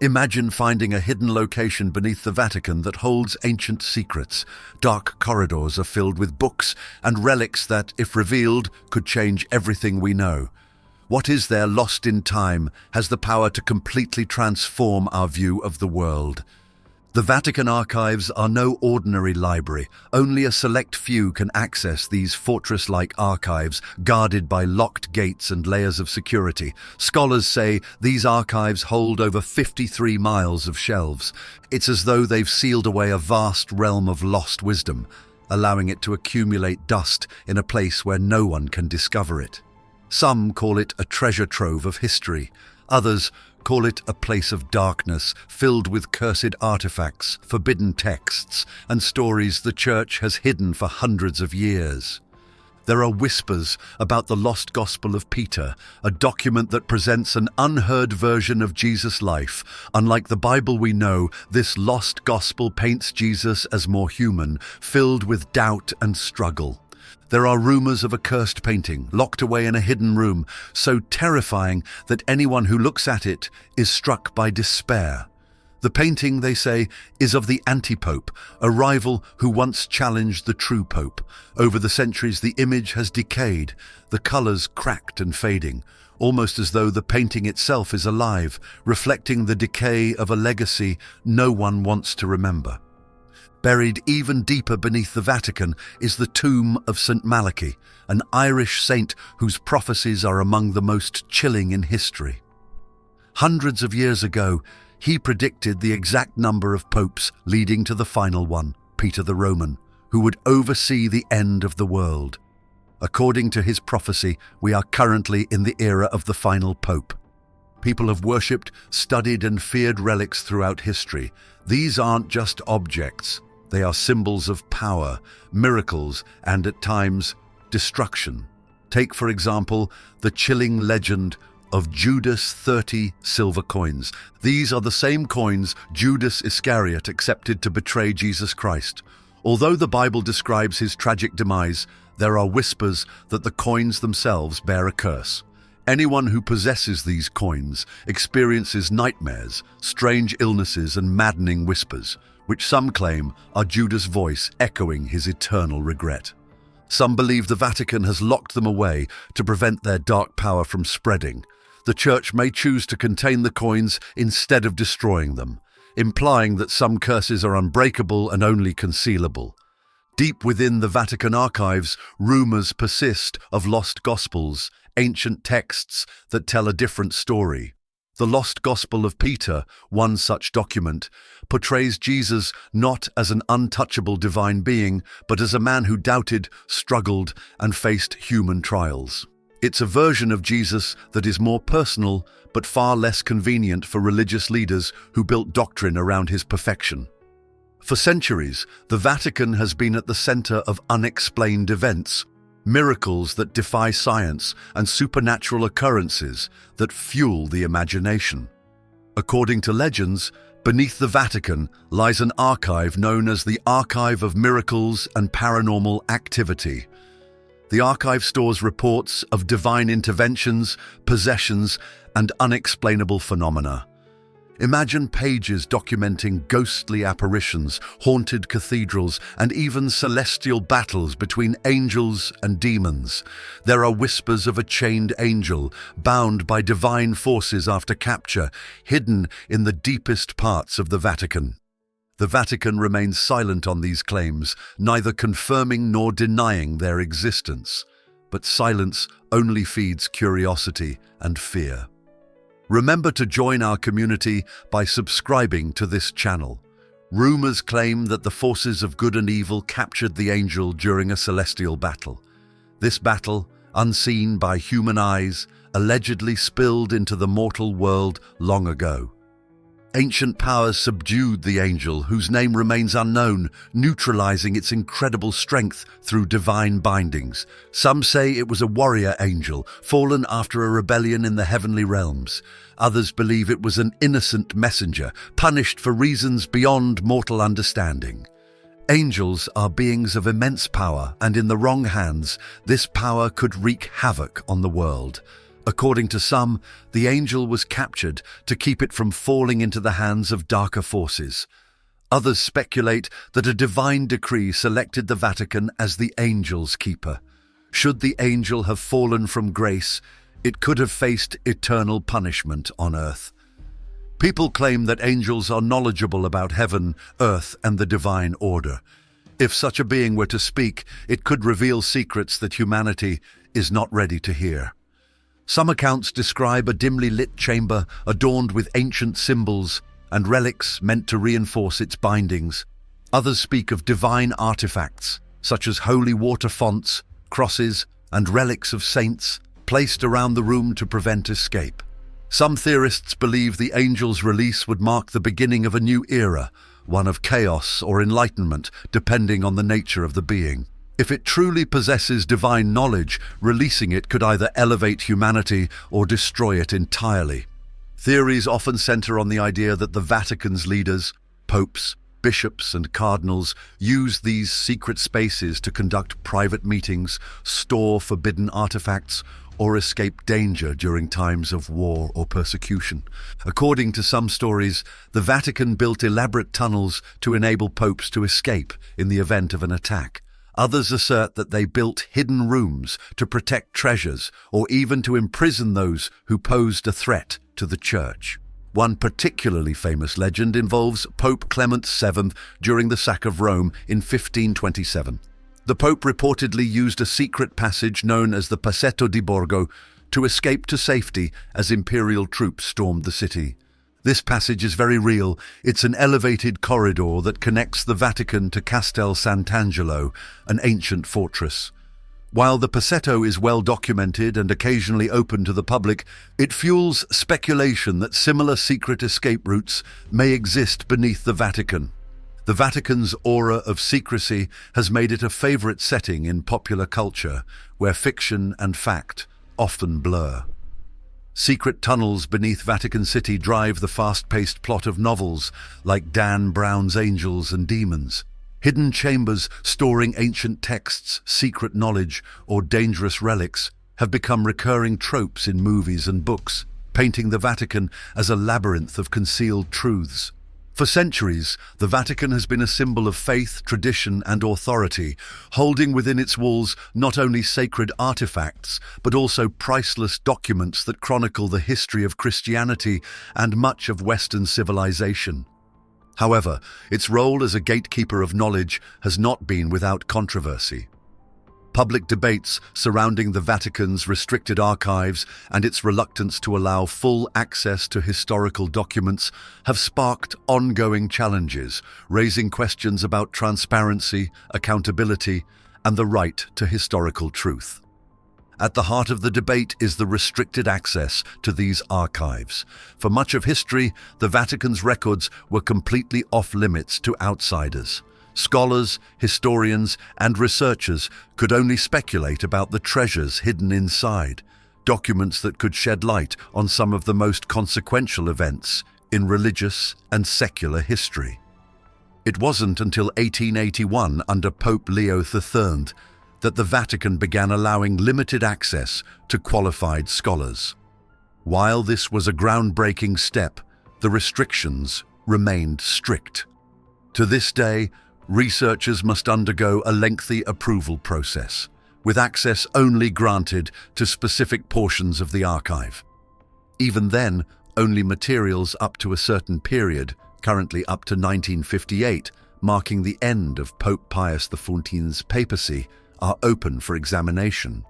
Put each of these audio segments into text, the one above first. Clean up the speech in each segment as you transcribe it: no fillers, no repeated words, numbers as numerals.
Imagine finding a hidden location beneath the Vatican that holds ancient secrets. Dark corridors are filled with books and relics that, if revealed, could change everything we know. What is there lost in time has the power to completely transform our view of the world. The Vatican archives are no ordinary library. Only a select few can access these fortress-like archives, guarded by locked gates and layers of security. Scholars say these archives hold over 53 miles of shelves. It's as though they've sealed away a vast realm of lost wisdom, allowing it to accumulate dust in a place where no one can discover it. Some call it a treasure trove of history. Others call it a place of darkness, filled with cursed artifacts, forbidden texts, and stories the Church has hidden for hundreds of years. There are whispers about the lost Gospel of Peter, a document that presents an unheard version of Jesus' life. Unlike the Bible we know, this lost gospel paints Jesus as more human, filled with doubt and struggle. There are rumors of a cursed painting, locked away in a hidden room, so terrifying that anyone who looks at it is struck by despair. The painting, they say, is of the anti-pope, a rival who once challenged the true pope. Over the centuries, the image has decayed, the colors cracked and fading, almost as though the painting itself is alive, reflecting the decay of a legacy no one wants to remember. Buried even deeper beneath the Vatican is the tomb of St. Malachy, an Irish saint whose prophecies are among the most chilling in history. Hundreds of years ago, he predicted the exact number of popes leading to the final one, Peter the Roman, who would oversee the end of the world. According to his prophecy, we are currently in the era of the final pope. People have worshipped, studied, and feared relics throughout history. These aren't just objects. They are symbols of power, miracles, and at times, destruction. Take, for example, the chilling legend of Judas' 30 silver coins. These are the same coins Judas Iscariot accepted to betray Jesus Christ. Although the Bible describes his tragic demise, there are whispers that the coins themselves bear a curse. Anyone who possesses these coins experiences nightmares, strange illnesses, and maddening whispers, which some claim are Judas' voice echoing his eternal regret. Some believe the Vatican has locked them away to prevent their dark power from spreading. The Church may choose to contain the coins instead of destroying them, implying that some curses are unbreakable and only concealable. Deep within the Vatican archives, rumors persist of lost gospels, ancient texts that tell a different story. The lost Gospel of Peter, one such document, portrays Jesus not as an untouchable divine being, but as a man who doubted, struggled, and faced human trials. It's a version of Jesus that is more personal, but far less convenient for religious leaders who built doctrine around his perfection. For centuries, the Vatican has been at the center of unexplained events, miracles that defy science, and supernatural occurrences that fuel the imagination. According to legends, beneath the Vatican lies an archive known as the Archive of Miracles and Paranormal Activity. The archive stores reports of divine interventions, possessions, and unexplainable phenomena. Imagine pages documenting ghostly apparitions, haunted cathedrals, and even celestial battles between angels and demons. There are whispers of a chained angel, bound by divine forces after capture, hidden in the deepest parts of the Vatican. The Vatican remains silent on these claims, neither confirming nor denying their existence. But silence only feeds curiosity and fear. Remember to join our community by subscribing to this channel. Rumors claim that the forces of good and evil captured the angel during a celestial battle. This battle, unseen by human eyes, allegedly spilled into the mortal world long ago. Ancient powers subdued the angel, whose name remains unknown, neutralizing its incredible strength through divine bindings. Some say it was a warrior angel, fallen after a rebellion in the heavenly realms. Others believe it was an innocent messenger, punished for reasons beyond mortal understanding. Angels are beings of immense power, and in the wrong hands, this power could wreak havoc on the world. According to some, the angel was captured to keep it from falling into the hands of darker forces. Others speculate that a divine decree selected the Vatican as the angel's keeper. Should the angel have fallen from grace, it could have faced eternal punishment on earth. People claim that angels are knowledgeable about heaven, earth, and the divine order. If such a being were to speak, it could reveal secrets that humanity is not ready to hear. Some accounts describe a dimly lit chamber adorned with ancient symbols and relics meant to reinforce its bindings. Others speak of divine artifacts, such as holy water fonts, crosses, and relics of saints, placed around the room to prevent escape. Some theorists believe the angel's release would mark the beginning of a new era, one of chaos or enlightenment, depending on the nature of the being. If it truly possesses divine knowledge, releasing it could either elevate humanity or destroy it entirely. Theories often center on the idea that the Vatican's leaders, popes, bishops, and cardinals use these secret spaces to conduct private meetings, store forbidden artifacts, or escape danger during times of war or persecution. According to some stories, the Vatican built elaborate tunnels to enable popes to escape in the event of an attack. Others assert that they built hidden rooms to protect treasures or even to imprison those who posed a threat to the Church. One particularly famous legend involves Pope Clement VII during the sack of Rome in 1527. The Pope reportedly used a secret passage known as the Passetto di Borgo to escape to safety as imperial troops stormed the city. This passage is very real. It's an elevated corridor that connects the Vatican to Castel Sant'Angelo, an ancient fortress. While the Passetto is well documented and occasionally open to the public, it fuels speculation that similar secret escape routes may exist beneath the Vatican. The Vatican's aura of secrecy has made it a favorite setting in popular culture, where fiction and fact often blur. Secret tunnels beneath Vatican City drive the fast-paced plot of novels like Dan Brown's Angels and Demons. Hidden chambers storing ancient texts, secret knowledge, or dangerous relics have become recurring tropes in movies and books, painting the Vatican as a labyrinth of concealed truths. For centuries, the Vatican has been a symbol of faith, tradition, and authority, holding within its walls not only sacred artifacts, but also priceless documents that chronicle the history of Christianity and much of Western civilization. However, its role as a gatekeeper of knowledge has not been without controversy. Public debates surrounding the Vatican's restricted archives and its reluctance to allow full access to historical documents have sparked ongoing challenges, raising questions about transparency, accountability, and the right to historical truth. At the heart of the debate is the restricted access to these archives. For much of history, the Vatican's records were completely off-limits to outsiders. Scholars, historians, and researchers could only speculate about the treasures hidden inside, documents that could shed light on some of the most consequential events in religious and secular history. It wasn't until 1881, under Pope Leo III, that the Vatican began allowing limited access to qualified scholars. While this was a groundbreaking step, the restrictions remained strict. To this day, researchers must undergo a lengthy approval process, with access only granted to specific portions of the archive. Even then, only materials up to a certain period, currently up to 1958, marking the end of Pope Pius XIV's papacy, are open for examination.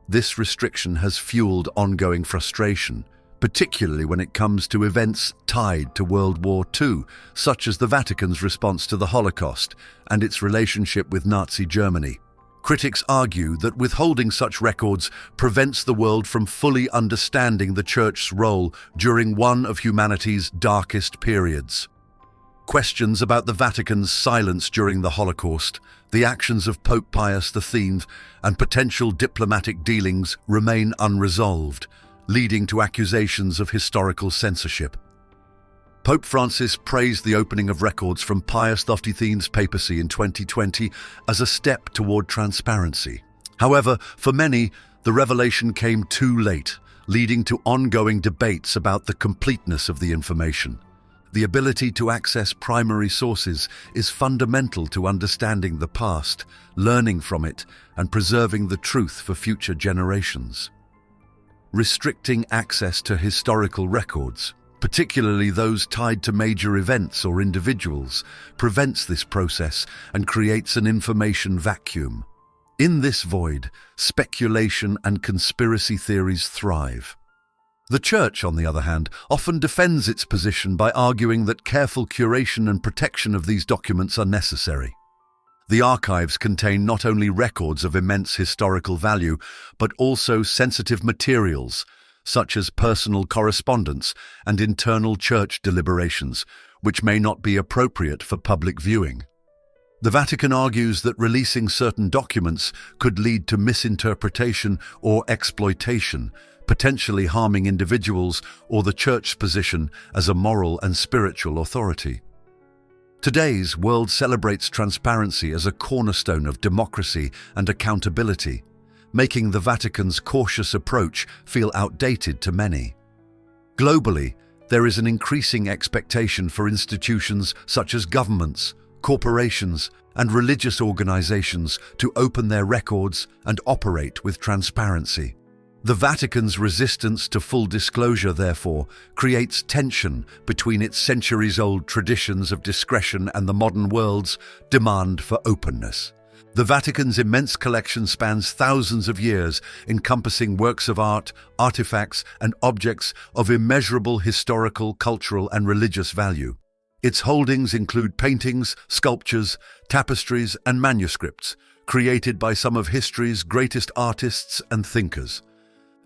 This restriction has fueled ongoing frustration, particularly when it comes to events tied to World War II, such as the Vatican's response to the Holocaust and its relationship with Nazi Germany. Critics argue that withholding such records prevents the world from fully understanding the Church's role during one of humanity's darkest periods. Questions about the Vatican's silence during the Holocaust, the actions of Pope Pius X, and potential diplomatic dealings remain unresolved, leading to accusations of historical censorship. Pope Francis praised the opening of records from Pius XIV's papacy in 2020 as a step toward transparency. However, for many, the revelation came too late, leading to ongoing debates about the completeness of the information. The ability to access primary sources is fundamental to understanding the past, learning from it, and preserving the truth for future generations. Restricting access to historical records, particularly those tied to major events or individuals, prevents this process and creates an information vacuum. In this void, speculation and conspiracy theories thrive. The Church, on the other hand, often defends its position by arguing that careful curation and protection of these documents are necessary. The archives contain not only records of immense historical value, but also sensitive materials, such as personal correspondence and internal church deliberations, which may not be appropriate for public viewing. The Vatican argues that releasing certain documents could lead to misinterpretation or exploitation, potentially harming individuals or the Church's position as a moral and spiritual authority. Today's world celebrates transparency as a cornerstone of democracy and accountability, making the Vatican's cautious approach feel outdated to many. Globally, there is an increasing expectation for institutions such as governments, corporations, and religious organizations to open their records and operate with transparency. The Vatican's resistance to full disclosure, therefore, creates tension between its centuries-old traditions of discretion and the modern world's demand for openness. The Vatican's immense collection spans thousands of years, encompassing works of art, artifacts, and objects of immeasurable historical, cultural, and religious value. Its holdings include paintings, sculptures, tapestries, and manuscripts, created by some of history's greatest artists and thinkers.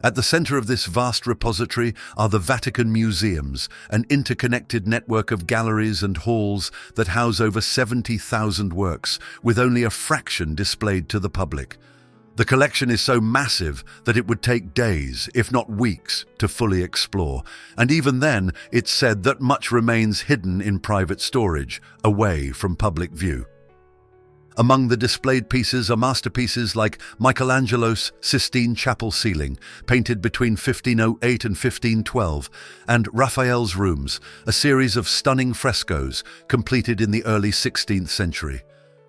At the center of this vast repository are the Vatican Museums, an interconnected network of galleries and halls that house over 70,000 works, with only a fraction displayed to the public. The collection is so massive that it would take days, if not weeks, to fully explore, and even then, it's said that much remains hidden in private storage, away from public view. Among the displayed pieces are masterpieces like Michelangelo's Sistine Chapel ceiling, painted between 1508 and 1512, and Raphael's Rooms, a series of stunning frescoes completed in the early 16th century.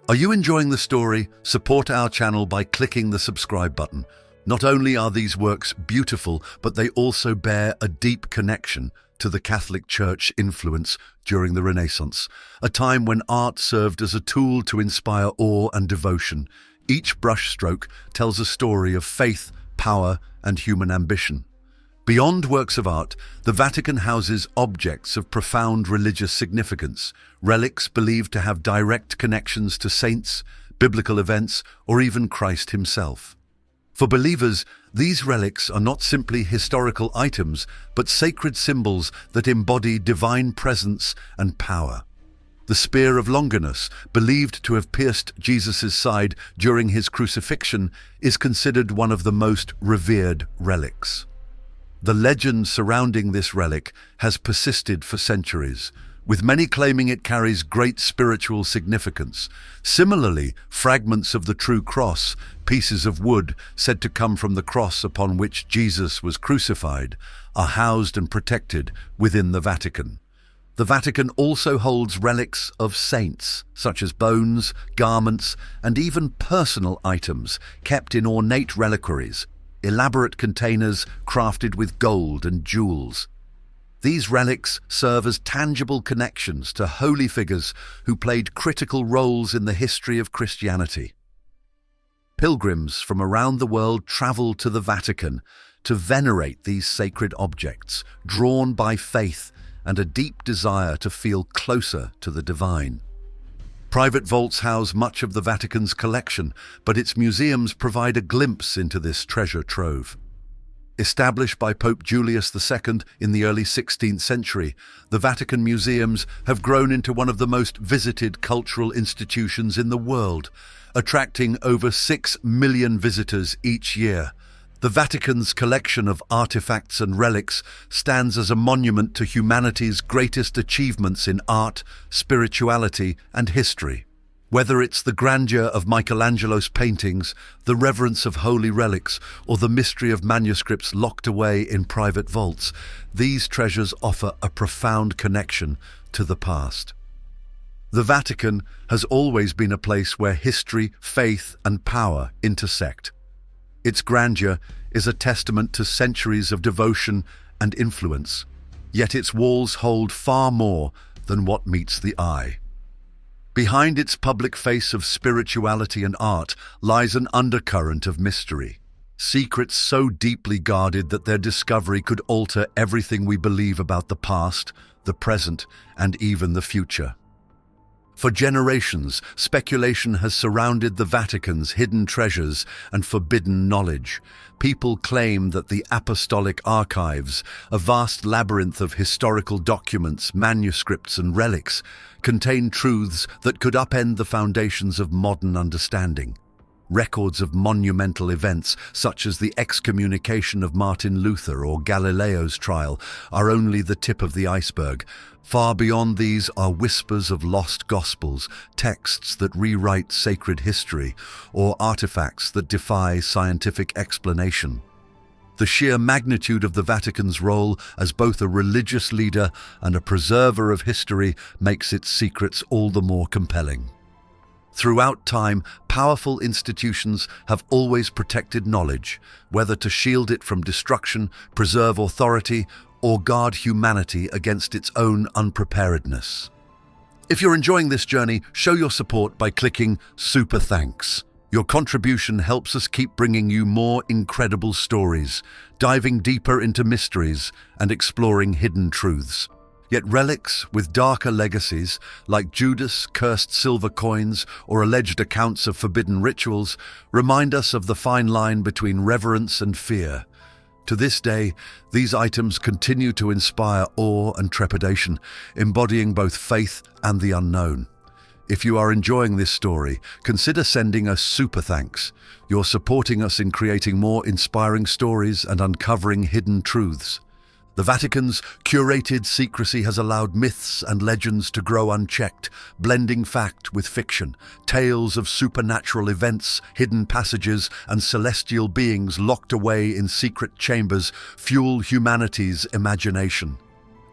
Are you enjoying the story? Support our channel by clicking the subscribe button. Not only are these works beautiful, but they also bear a deep connection to the Catholic Church influence during the Renaissance, a time when art served as a tool to inspire awe and devotion. Each brushstroke tells a story of faith, power, and human ambition. Beyond works of art, the Vatican houses objects of profound religious significance, relics believed to have direct connections to saints, biblical events, or even Christ himself. For believers, these relics are not simply historical items, but sacred symbols that embody divine presence and power. The spear of Longinus, believed to have pierced Jesus' side during his crucifixion, is considered one of the most revered relics. The legend surrounding this relic has persisted for centuries, with many claiming it carries great spiritual significance. Similarly, fragments of the true cross, pieces of wood said to come from the cross upon which Jesus was crucified, are housed and protected within the Vatican. The Vatican also holds relics of saints, such as bones, garments, and even personal items kept in ornate reliquaries, elaborate containers crafted with gold and jewels. These relics serve as tangible connections to holy figures who played critical roles in the history of Christianity. Pilgrims from around the world travel to the Vatican to venerate these sacred objects, drawn by faith and a deep desire to feel closer to the divine. Private vaults house much of the Vatican's collection, but its museums provide a glimpse into this treasure trove. Established by Pope Julius II in the early 16th century, the Vatican museums have grown into one of the most visited cultural institutions in the world, attracting over 6 million visitors each year. The Vatican's collection of artifacts and relics stands as a monument to humanity's greatest achievements in art, spirituality, and history. Whether it's the grandeur of Michelangelo's paintings, the reverence of holy relics, or the mystery of manuscripts locked away in private vaults, these treasures offer a profound connection to the past. The Vatican has always been a place where history, faith, and power intersect. Its grandeur is a testament to centuries of devotion and influence, yet its walls hold far more than what meets the eye. Behind its public face of spirituality and art lies an undercurrent of mystery. Secrets so deeply guarded that their discovery could alter everything we believe about the past, the present, and even the future. For generations, speculation has surrounded the Vatican's hidden treasures and forbidden knowledge. People claim that the Apostolic Archives, a vast labyrinth of historical documents, manuscripts, and relics, contain truths that could upend the foundations of modern understanding. Records of monumental events, such as the excommunication of Martin Luther or Galileo's trial, are only the tip of the iceberg. Far beyond these are whispers of lost gospels, texts that rewrite sacred history, or artifacts that defy scientific explanation. The sheer magnitude of the Vatican's role as both a religious leader and a preserver of history makes its secrets all the more compelling. Throughout time, powerful institutions have always protected knowledge, whether to shield it from destruction, preserve authority, or guard humanity against its own unpreparedness. If you're enjoying this journey, show your support by clicking Super Thanks. Your contribution helps us keep bringing you more incredible stories, diving deeper into mysteries and exploring hidden truths. Yet relics with darker legacies, like Judas' cursed silver coins or alleged accounts of forbidden rituals, remind us of the fine line between reverence and fear. To this day, these items continue to inspire awe and trepidation, embodying both faith and the unknown. If you are enjoying this story, consider sending us super thanks. You're supporting us in creating more inspiring stories and uncovering hidden truths. The Vatican's curated secrecy has allowed myths and legends to grow unchecked, blending fact with fiction. Tales of supernatural events, hidden passages, and celestial beings locked away in secret chambers fuel humanity's imagination.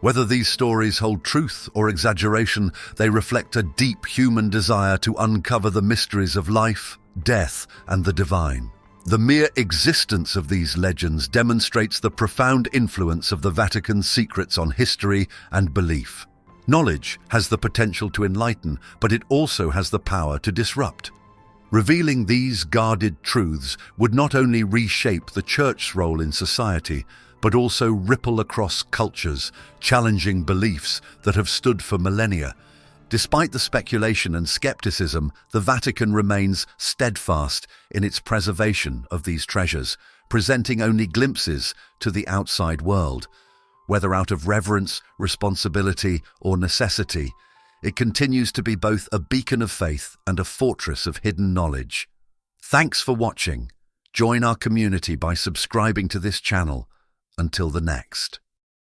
Whether these stories hold truth or exaggeration, they reflect a deep human desire to uncover the mysteries of life, death, and the divine. The mere existence of these legends demonstrates the profound influence of the Vatican's secrets on history and belief. Knowledge has the potential to enlighten, but it also has the power to disrupt. Revealing these guarded truths would not only reshape the Church's role in society, but also ripple across cultures, challenging beliefs that have stood for millennia. Despite the speculation and skepticism, the Vatican remains steadfast in its preservation of these treasures, presenting only glimpses to the outside world. Whether out of reverence, responsibility, or necessity, it continues to be both a beacon of faith and a fortress of hidden knowledge. Thanks for watching. Join our community by subscribing to this channel. Until the next.